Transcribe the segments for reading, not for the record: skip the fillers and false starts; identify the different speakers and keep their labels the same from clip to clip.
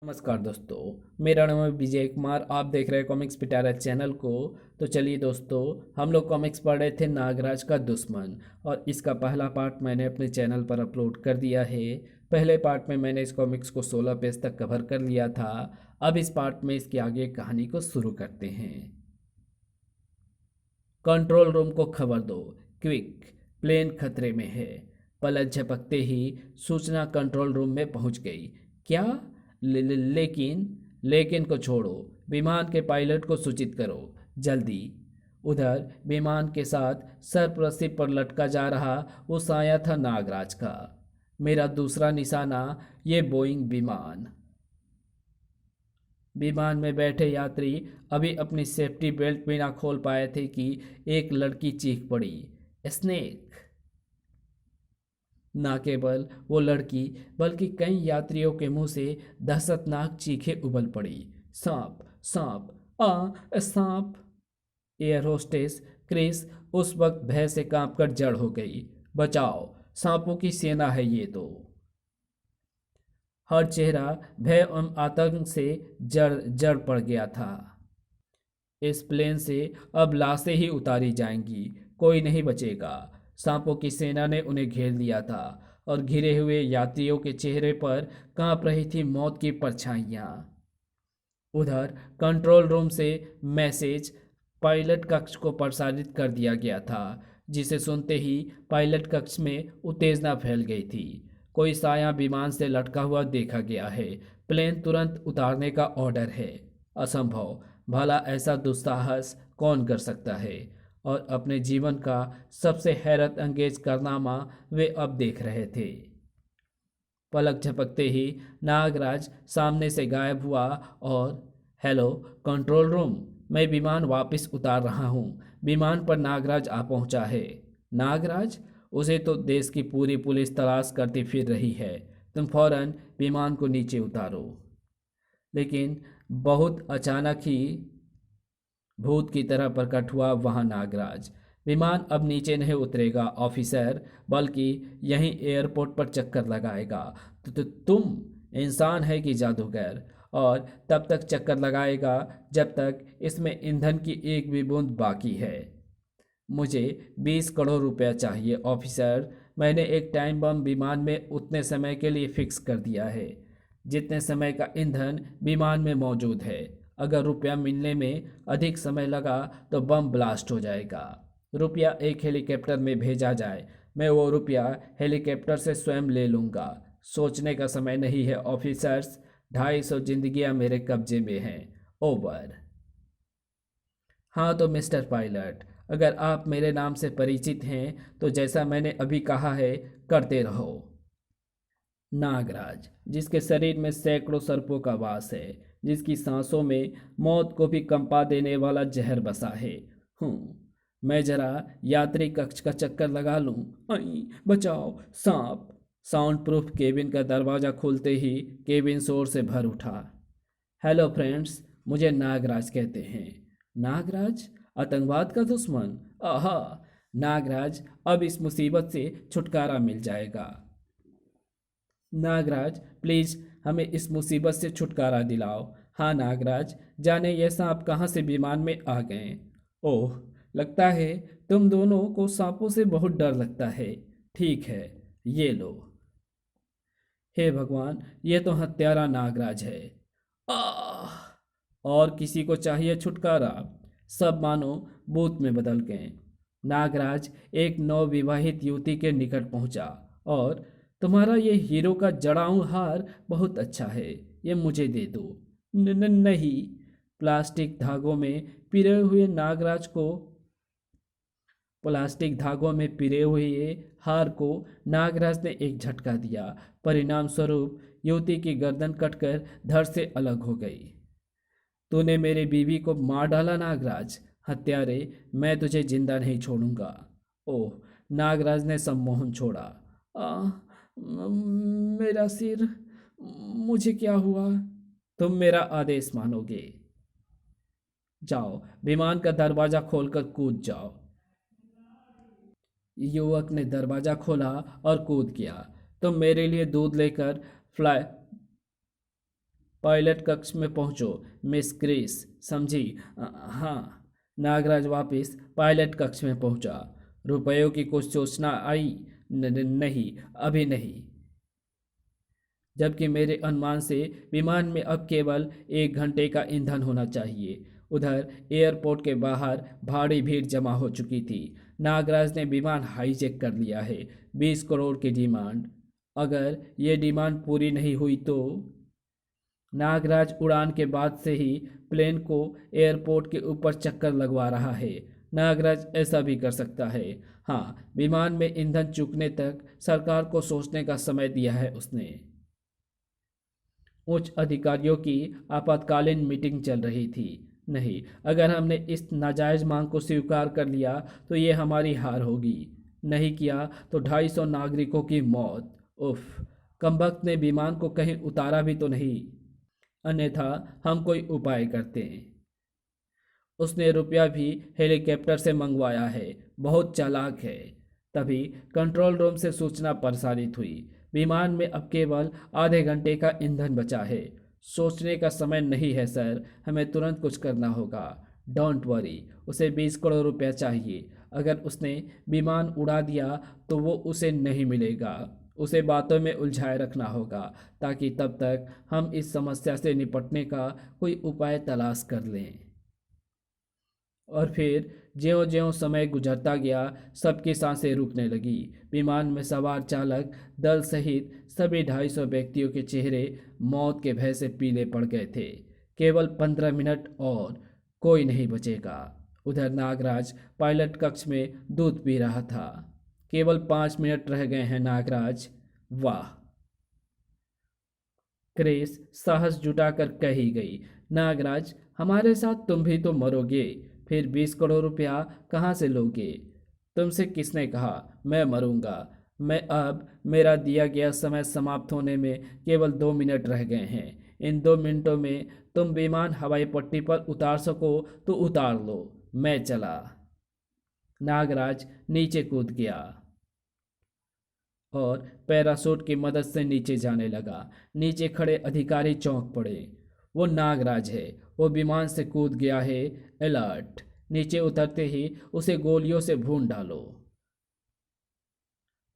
Speaker 1: नमस्कार दोस्तों, मेरा नाम है विजय कुमार। आप देख रहे हैं कॉमिक्स पिटारा चैनल को। तो चलिए दोस्तों, हम लोग कॉमिक्स पढ़ रहे थे नागराज का दुश्मन, और इसका पहला पार्ट मैंने अपने चैनल पर अपलोड कर दिया है। पहले पार्ट में मैंने इस कॉमिक्स को 16 पेज तक कवर कर लिया था। अब इस पार्ट में इसकी आगे कहानी को शुरू करते हैं। कंट्रोल रूम को खबर दो, क्विक, प्लेन खतरे में है। पलक झपकते ही सूचना कंट्रोल रूम में पहुंच गई। क्या? लेकिन को छोड़ो, विमान के पायलट को सूचित करो, जल्दी। उधर विमान के साथ सरपरस्ती पर लटका जा रहा वो साया था नागराज का। मेरा दूसरा निशाना ये बोइंग विमान। विमान में बैठे यात्री अभी अपनी सेफ्टी बेल्ट बिना खोल पाए थे कि एक लड़की चीख पड़ी, स्नेक। ना केवल वो लड़की बल्कि कई यात्रियों के मुंह से दहशतनाक चीखें उबल पड़ी, सांप, सांप, सांप। एयर होस्टेस क्रिस उस वक्त भय से कांपकर जड़ हो गई। बचाओ, सांपों की सेना है ये तो। हर चेहरा भय एवं आतंक से जड़ जड़ पड़ गया था। इस प्लेन से अब लाशें ही उतारी जाएंगी, कोई नहीं बचेगा। सांपों की सेना ने उन्हें घेर लिया था, और घिरे हुए यात्रियों के चेहरे पर कांप रही थी मौत की परछाइयां। उधर कंट्रोल रूम से मैसेज पायलट कक्ष को प्रसारित कर दिया गया था, जिसे सुनते ही पायलट कक्ष में उत्तेजना फैल गई थी। कोई साया विमान से लटका हुआ देखा गया है। प्लेन तुरंत उतारने का ऑर्डर है। असंभव, भला ऐसा दुस्साहस कौन कर सकता है? और अपने जीवन का सबसे हैरत अंगेज कारनामा वे अब देख रहे थे। पलक झपकते ही नागराज सामने से गायब हुआ, और हेलो कंट्रोल रूम, मैं विमान वापस उतार रहा हूँ। विमान पर नागराज आ पहुँचा है। नागराज? उसे तो देश की पूरी पुलिस तलाश करती फिर रही है। तुम फौरन विमान को नीचे उतारो। लेकिन बहुत अचानक ही भूत की तरह प्रकट हुआ वहां नागराज। विमान अब नीचे नहीं उतरेगा ऑफिसर, बल्कि यहीं एयरपोर्ट पर चक्कर लगाएगा। तो तुम इंसान है कि जादूगर? और तब तक चक्कर लगाएगा जब तक इसमें ईंधन की एक भी बूंद बाकी है। मुझे 20 करोड़ रुपया चाहिए ऑफिसर। मैंने एक टाइम बम विमान में उतने समय के लिए फिक्स कर दिया है जितने समय का ईंधन विमान में मौजूद है। अगर रुपया मिलने में अधिक समय लगा तो बम ब्लास्ट हो जाएगा। रुपया एक हेलीकॉप्टर में भेजा जाए, मैं वो रुपया हेलीकॉप्टर से स्वयं ले लूँगा। सोचने का समय नहीं है ऑफिसर्स। 250 जिंदगियां मेरे कब्जे में हैं। ओवर। हाँ तो मिस्टर पायलट, अगर आप मेरे नाम से परिचित हैं तो जैसा मैंने अभी कहा है करते रहो। नागराज, जिसके शरीर में सैकड़ों सर्पों का वास है, जिसकी सांसों में मौत को भी कंपा देने वाला जहर बसा है। मैं जरा यात्री कक्ष का चक्कर लगा लूं। आई, बचाओ, सांप। साउंड प्रूफ केबिन का दरवाजा खुलते ही केबिन शोर से भर उठा। हेलो फ्रेंड्स, मुझे नागराज कहते हैं। नागराज? आतंकवाद का दुश्मन? आहा। नागराज, अब इस मुसीबत से छुटकारा मिल जाएगा। नागराज प्लीज, हमें इस मुसीबत से छुटकारा दिलाओ। हाँ नागराज, जाने ये सांप कहाँ से विमान में आ गए। ओह, लगता है तुम दोनों को सांपों से बहुत डर लगता है। ठीक है, ये लो। हे भगवान, ये तो हत्यारा नागराज है। आह! और किसी को चाहिए छुटकारा? सब मानो बूत में बदल गए। नागराज एक नवविवाहित युवती के निकट पहुंचा, और तुम्हारा ये हीरो का जड़ाऊ हार बहुत अच्छा है, ये मुझे दे दो। नहीं। प्लास्टिक धागों में पिरे हुए नागराज को प्लास्टिक धागों में पिरे हुए हार को नागराज ने एक झटका दिया। परिणाम स्वरूप युवती की गर्दन कटकर धड़ से अलग हो गई। तूने मेरी बीवी को मार डाला नागराज, हत्यारे। मैं तुझे जिंदा नहीं छोड़ूंगा। ओह! नागराज ने सम्मोहन छोड़ा। मेरा सिर, मुझे क्या हुआ? तुम मेरा आदेश मानोगे। जाओ, विमान का दरवाजा खोलकर कूद जाओ। युवक ने दरवाजा खोला और कूद गया। तुम मेरे लिए दूध लेकर फ्लाई पायलट कक्ष में पहुंचो मिस क्रिस, समझी? हाँ। नागराज वापस पायलट कक्ष में पहुंचा। रुपयों की कुछ सोचना आई? नहीं, अभी नहीं। जबकि मेरे अनुमान से विमान में अब केवल 1 घंटे का ईंधन होना चाहिए। उधर एयरपोर्ट के बाहर भारी भीड़ जमा हो चुकी थी। नागराज ने विमान हाईजैक कर लिया है। 20 करोड़ की डिमांड। अगर ये डिमांड पूरी नहीं हुई तो? नागराज उड़ान के बाद से ही प्लेन को एयरपोर्ट के ऊपर चक्कर लगवा रहा है। नागराज ऐसा भी कर सकता है। हाँ, विमान में ईंधन चूकने तक सरकार को सोचने का समय दिया है उसने। उच्च अधिकारियों की आपातकालीन मीटिंग चल रही थी। नहीं, अगर हमने इस नाजायज मांग को स्वीकार कर लिया तो ये हमारी हार होगी। नहीं किया तो 250 नागरिकों की मौत। उफ, कमबख्त ने विमान को कहीं उतारा भी तो नहीं। अन्यथा हम कोई उपाय करते हैं। उसने रुपया भी हेलीकॉप्टर से मंगवाया है। बहुत चालाक है। तभी कंट्रोल रूम से सूचना प्रसारित हुई। विमान में अब केवल आधे घंटे का ईंधन बचा है। सोचने का समय नहीं है सर, हमें तुरंत कुछ करना होगा। डोंट वरी, उसे 20 करोड़ रुपया चाहिए। अगर उसने विमान उड़ा दिया तो वो उसे नहीं मिलेगा। उसे बातों में उलझाए रखना होगा ताकि तब तक हम इस समस्या से निपटने का कोई उपाय तलाश कर लें। और फिर ज्यों ज्यों समय गुजरता गया, सबकी सांसें रुकने लगी। विमान में सवार चालक दल सहित सभी 250 व्यक्तियों के चेहरे मौत के भय से पीले पड़ गए थे। केवल 15 मिनट और, कोई नहीं बचेगा। उधर नागराज पायलट कक्ष में दूध पी रहा था। केवल 5 मिनट रह गए हैं नागराज। वाह! क्रिस साहस जुटाकर कही गई। नागराज, हमारे साथ तुम भी तो मरोगे। फिर 20 करोड़ रुपया कहाँ से लोगे? तुमसे किसने कहा मैं मरूंगा? मैं अब मेरा दिया गया समय समाप्त होने में केवल 2 मिनट रह गए हैं। इन 2 मिनटों में तुम विमान हवाई पट्टी पर उतार सको तो उतार लो। मैं चला। नागराज नीचे कूद गया और पैराशूट की मदद से नीचे जाने लगा। नीचे खड़े अधिकारी चौंक पड़े। वो नागराज है, वो विमान से कूद गया है। अलर्ट! नीचे उतरते ही उसे गोलियों से भून डालो।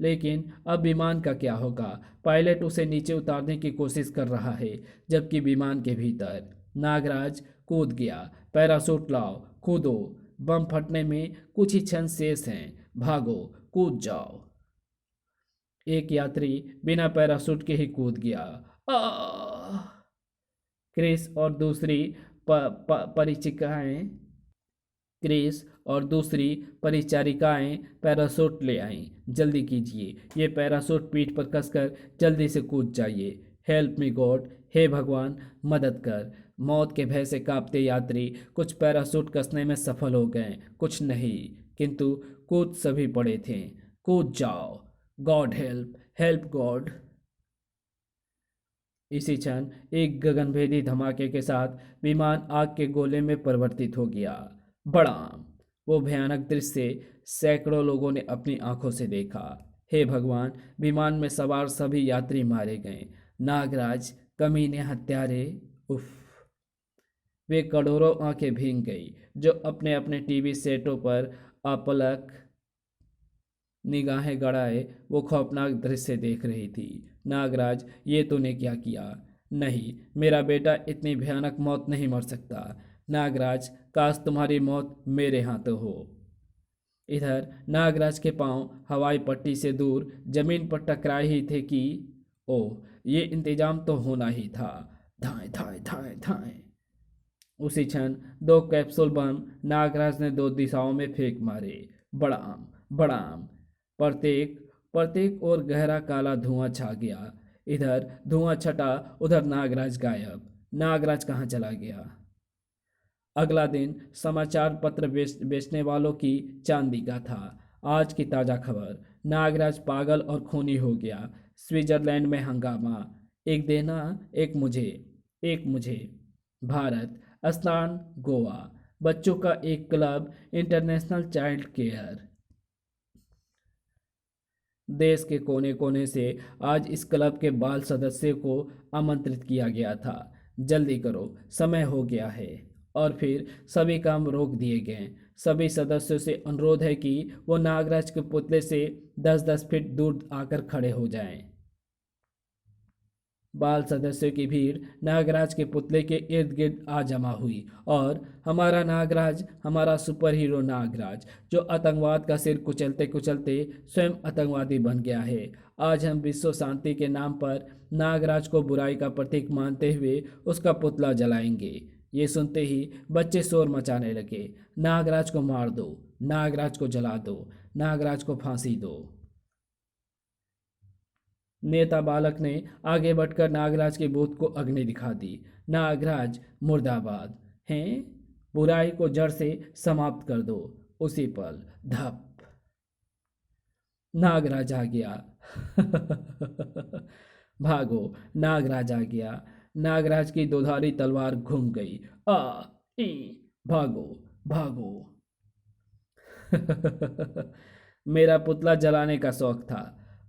Speaker 1: लेकिन अब विमान का क्या होगा? पायलट उसे नीचे उतारने की कोशिश कर रहा है, जबकि विमान के भीतर नागराज कूद गया। पैराशूट लाओ, कूदो। बम फटने में कुछ ही क्षण शेष हैं। भागो, कूद जाओ। एक यात्री बिना पैराशूट के ही कूद गया। आह! क्रिस और दूसरी प, प, परिचिकाएं क्रिस और दूसरी परिचारिकाएं पैराशूट ले आईं। जल्दी कीजिए, ये पैराशूट पीठ पर कसकर जल्दी से कूद जाइए। हेल्प मी गॉड, हे भगवान मदद कर। मौत के भय से कांपते यात्री कुछ पैराशूट कसने में सफल हो गए, कुछ नहीं, किंतु कूद सभी पड़े थे। कूद जाओ। God help, help God. इसी क्षण एक गगनभेदी धमाके के साथ विमान आग के गोले में परिवर्तित हो गया। बड़ाम! वो भयानक दृश्य सैकड़ों लोगों ने अपनी आंखों से देखा। हे भगवान, विमान में सवार सभी यात्री मारे गए। नागराज, कमीने, हत्यारे! उफ! वे करोड़ों आंखें भीग गई जो अपने अपने टीवी सेटों पर अपलक निगाहें गड़ाए वो खौफनाक दृश्य देख रही थी। नागराज, ये तूने क्या किया? नहीं, मेरा बेटा इतनी भयानक मौत नहीं मर सकता। नागराज, काश तुम्हारी मौत मेरे हाथों हो। इधर नागराज के पांव हवाई पट्टी से दूर जमीन पर टकराए ही थे कि ओह, ये इंतजाम तो होना ही था। धाए धाए धाए धाए। उसी क्षण 2 कैप्सूल बम नागराज ने 2 दिशाओं में फेंक मारे। बड़ाम बड़ाम! प्रत्येक प्रत्येक और गहरा काला धुआं छा गया। इधर धुआं छटा, उधर नागराज गायब। नागराज कहाँ चला गया? अगला दिन समाचार पत्र बेचने वालों की चांदी का था। आज की ताज़ा खबर, नागराज पागल और खूनी हो गया। स्विट्जरलैंड में हंगामा। एक देना, एक मुझे। भारत, स्नान, गोवा। बच्चों का एक क्लब, इंटरनेशनल चाइल्ड केयर। देश के कोने कोने से आज इस क्लब के बाल सदस्य को आमंत्रित किया गया था। जल्दी करो, समय हो गया है। और फिर सभी काम रोक दिए गए। सभी सदस्यों से अनुरोध है कि वो नागराज के पुतले से 10-10 फीट दूर आकर खड़े हो जाएं। बाल सदस्यों की भीड़ नागराज के पुतले के इर्द गिर्द आ जमा हुई और हमारा नागराज, हमारा सुपर हीरो नागराज, जो आतंकवाद का सिर कुचलते कुचलते स्वयं आतंकवादी बन गया है, आज हम विश्व शांति के नाम पर नागराज को बुराई का प्रतीक मानते हुए उसका पुतला जलाएंगे। ये सुनते ही बच्चे शोर मचाने लगे, नागराज को मार दो, नागराज को जला दो, नागराज को फांसी दो। नेता बालक ने आगे बढ़कर नागराज के बूथ को अग्नि दिखा दी। नागराज मुर्दाबाद हैं, बुराई को जड़ से समाप्त कर दो। उसी पल धप, नागराज आ गया। भागो, नागराज आ गया। नागराज की दोधारी तलवार घूम गई। आ ई भागो, भागो। मेरा पुतला जलाने का शौक था,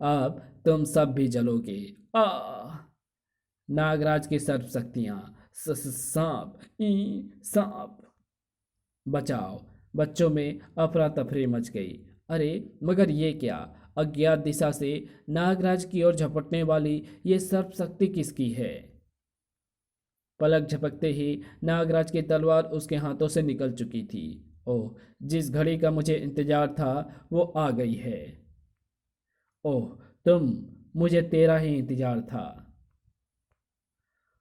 Speaker 1: अब तुम सब भी जलोगे। आ नागराज की सर्व शक्तियां, सांप ई सांप। बचाओ। बच्चों में अफरा तफरी मच गई। अरे मगर ये क्या, अज्ञात दिशा से नागराज की ओर झपटने वाली ये सर्व शक्ति किसकी है? पलक झपकते ही नागराज की तलवार उसके हाथों से निकल चुकी थी। ओह, जिस घड़ी का मुझे इंतजार था वो आ गई है। ओह तुम, मुझे तेरा ही इंतजार था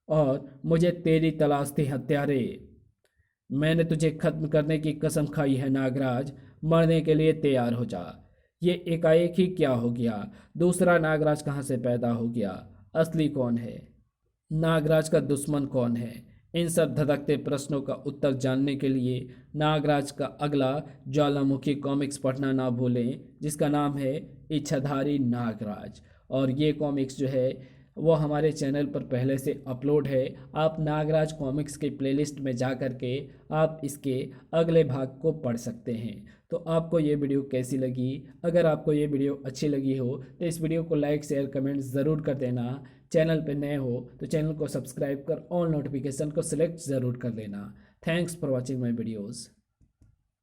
Speaker 1: और मुझे तेरी तलाश थी हत्यारे। मैंने तुझे खत्म करने की कसम खाई है नागराज, मरने के लिए तैयार हो जा। ये एकाएक ही क्या हो गया? दूसरा नागराज कहाँ से पैदा हो गया? असली कौन है? नागराज का दुश्मन कौन है? इन सब धधकते प्रश्नों का उत्तर जानने के लिए नागराज का अगला ज्वालामुखी कॉमिक्स पढ़ना ना भूलें, जिसका नाम है इच्छाधारी नागराज। और ये कॉमिक्स जो है वो हमारे चैनल पर पहले से अपलोड है। आप नागराज कॉमिक्स के प्लेलिस्ट में जा कर के आप इसके अगले भाग को पढ़ सकते हैं। तो आपको ये वीडियो कैसी लगी? अगर आपको ये वीडियो अच्छी लगी हो तो इस वीडियो को लाइक शेयर कमेंट ज़रूर कर देना। चैनल पर नए हो तो चैनल को सब्सक्राइब कर ऑल नोटिफिकेशन को सिलेक्ट ज़रूर कर लेना। Thanks for watching my videos.